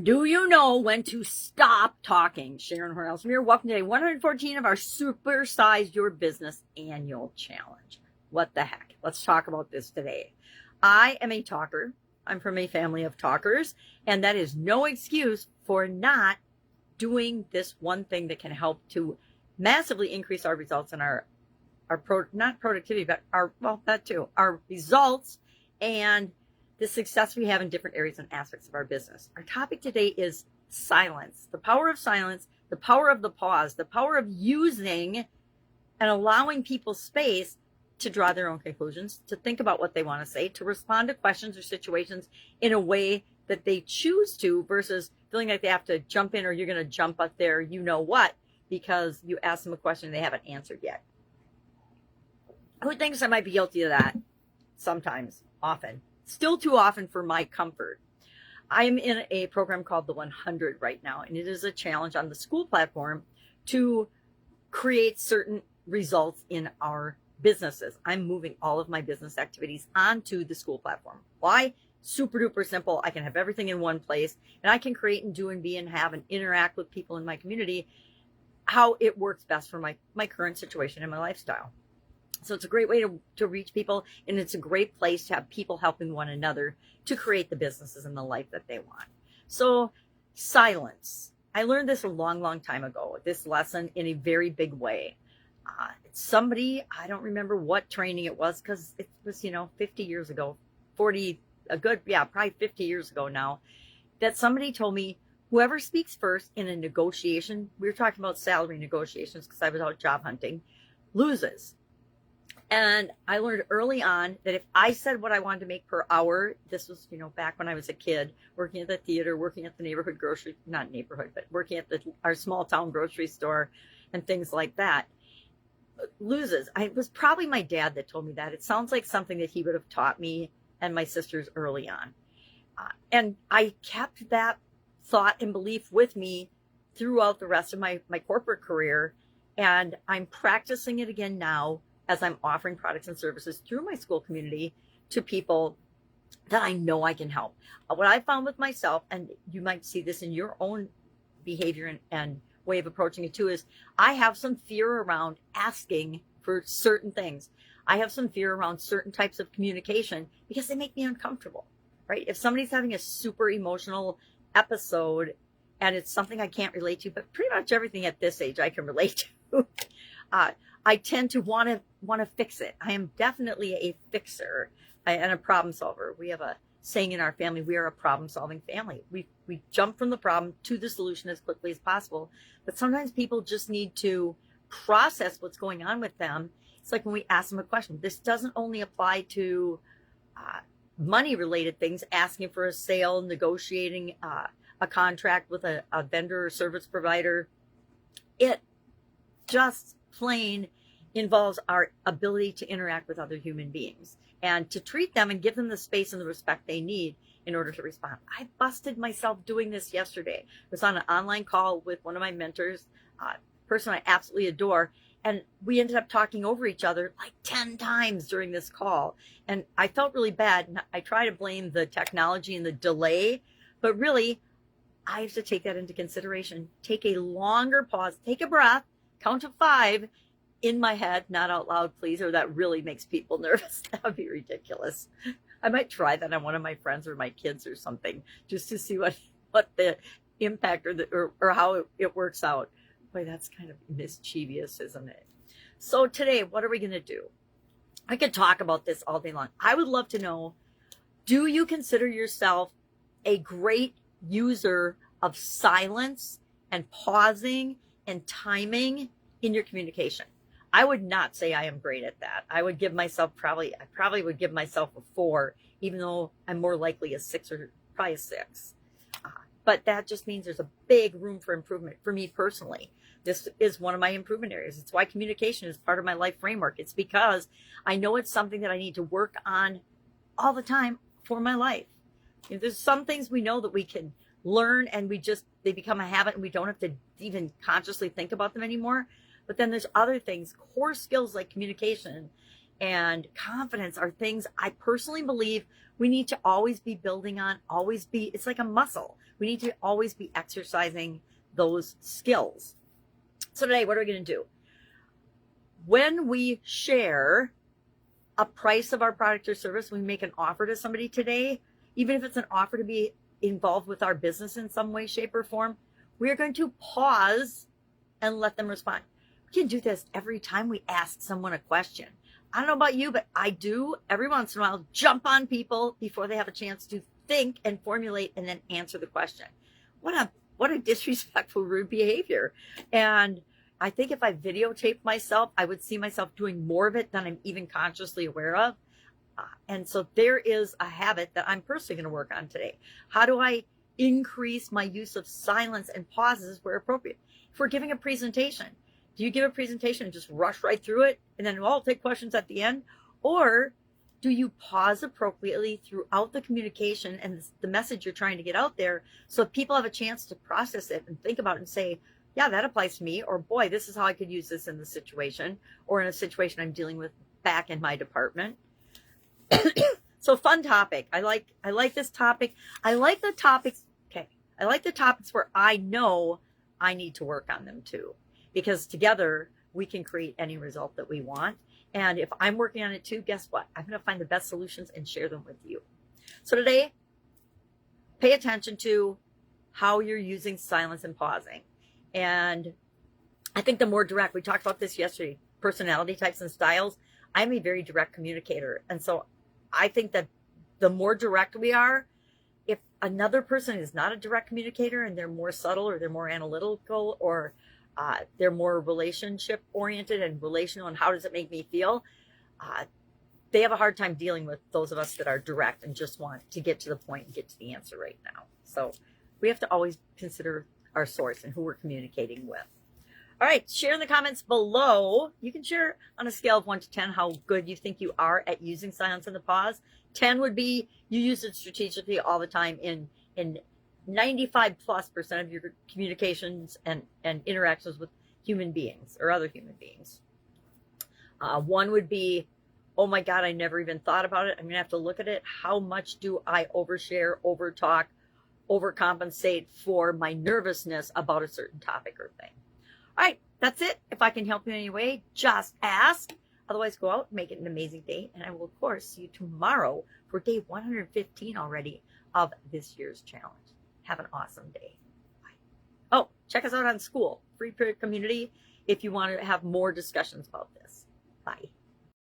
Do you know when to stop talking? Sharon Hornell here. Welcome to day 114 of our Supersize Your Business Annual Challenge. What the heck? Let's talk about this today. I am a talker. I'm from a family of talkers, and that is no excuse for not doing this one thing that can help to massively increase our results and not productivity, but that too, our results and the success we have in different areas and aspects of our business. Our topic today is silence, the power of silence, the power of the pause, the power of using and allowing people space to draw their own conclusions, to think about what they want to say, to respond to questions or situations in a way that they choose to versus feeling like they have to jump in or you're going to jump up there, you know what, because you asked them a question they haven't answered yet. Who thinks I might be guilty of that? Sometimes, often. Still too often for my comfort. I am in a program called the 100 right now, and it is a challenge on the school platform to create certain results in our businesses. I'm moving all of my business activities onto the school platform. Why? Super duper simple. I can have everything in one place, and I can create and do and be and have and interact with people in my community how it works best for my current situation and my lifestyle. So it's a great way to reach people, and it's a great place to have people helping one another to create the businesses and the life that they want. So silence. I learned this a long, long time ago, this lesson in a very big way. Somebody, I don't remember what training it was because it was, 50 years ago, probably 50 years ago now, that somebody told me, whoever speaks first in a negotiation, we were talking about salary negotiations because I was out job hunting, loses. And I learned early on that if I said what I wanted to make per hour, this was, back when I was a kid, working at the theater, working at the neighborhood grocery, not neighborhood, but working at our small town grocery store and things like that, loses. It was probably my dad that told me that. It sounds like something that he would have taught me and my sisters early on. And I kept that thought and belief with me throughout the rest of my corporate career. And I'm practicing it again now as I'm offering products and services through my school community to people that I know I can help. What I found with myself, and you might see this in your own behavior and way of approaching it too, is I have some fear around asking for certain things. I have some fear around certain types of communication because they make me uncomfortable, right? If somebody's having a super emotional episode and it's something I can't relate to, but pretty much everything at this age I can relate to, I tend to want to fix it. I am definitely a fixer and a problem solver. We have a saying in our family, we are a problem-solving family. We jump from the problem to the solution as quickly as possible. But sometimes people just need to process what's going on with them. It's like when we ask them a question. This doesn't only apply to money-related things, asking for a sale, negotiating a contract with a vendor or service provider. It just plain involves our ability to interact with other human beings and to treat them and give them the space and the respect they need in order to respond. I busted myself doing this yesterday. I was on an online call with one of my mentors, a person I absolutely adore, and we ended up talking over each other like 10 times during this call. And I felt really bad. And I try to blame the technology and the delay, but really, I have to take that into consideration. Take a longer pause, take a breath, count to 5 in my head, not out loud, please, or that really makes people nervous. That would be ridiculous. I might try that on one of my friends or my kids or something, just to see what the impact or how it works out. Boy, that's kind of mischievous, isn't it? So today, what are we going to do? I could talk about this all day long. I would love to know, do you consider yourself a great user of silence and pausing and timing in your communication? I would not say I am great at that. I would give myself I probably would give myself a 4, even though I'm more likely a 6 or probably a 6. But that just means there's a big room for improvement for me personally. This is one of my improvement areas. It's why communication is part of my life framework. It's because I know it's something that I need to work on all the time for my life. There's some things we know that we can learn and they become a habit and we don't have to even consciously think about them anymore. But then there's other things, core skills like communication and confidence are things I personally believe we need to always be building on, always be, it's like a muscle. We need to always be exercising those skills. So today, what are we going to do? When we share a price of our product or service, we make an offer to somebody today, even if it's an offer to be involved with our business in some way, shape, or form, we are going to pause and let them respond. We can do this every time we ask someone a question. I don't know about you, but I do every once in a while jump on people before they have a chance to think and formulate and then answer the question. What a disrespectful, rude behavior. And I think if I videotaped myself, I would see myself doing more of it than I'm even consciously aware of. And so there is a habit that I'm personally going to work on today. How do I increase my use of silence and pauses where appropriate? If we're giving a presentation, do you give a presentation and just rush right through it and then I'll take questions at the end? Or do you pause appropriately throughout the communication and the message you're trying to get out there so people have a chance to process it and think about it and say, yeah, that applies to me, or boy, this is how I could use this in the situation or in a situation I'm dealing with back in my department. So fun topic. I like this topic. I like the topics. Okay. I like the topics where I know I need to work on them too, because together we can create any result that we want. And if I'm working on it too, guess what? I'm going to find the best solutions and share them with you. So today, pay attention to how you're using silence and pausing. And I think the more direct, we talked about this yesterday, personality types and styles. I'm a very direct communicator. And so I think that the more direct we are, if another person is not a direct communicator and they're more subtle or they're more analytical or they're more relationship oriented and relational and how does it make me feel, they have a hard time dealing with those of us that are direct and just want to get to the point and get to the answer right now. So we have to always consider our source and who we're communicating with. All right, share in the comments below. You can share on a scale of 1 to 10 how good you think you are at using silence and the pause. 10 would be you use it strategically all the time in 95+% of your communications and interactions with human beings or other human beings. 1 would be, oh my God, I never even thought about it. I'm going to have to look at it. How much do I overshare, overtalk, overcompensate for my nervousness about a certain topic or thing? All right, that's it. If I can help you in any way, just ask. Otherwise, go out, make it an amazing day. And I will, of course, see you tomorrow for day 115 already of this year's challenge. Have an awesome day. Bye. Oh, check us out on School, free period community, if you want to have more discussions about this. Bye.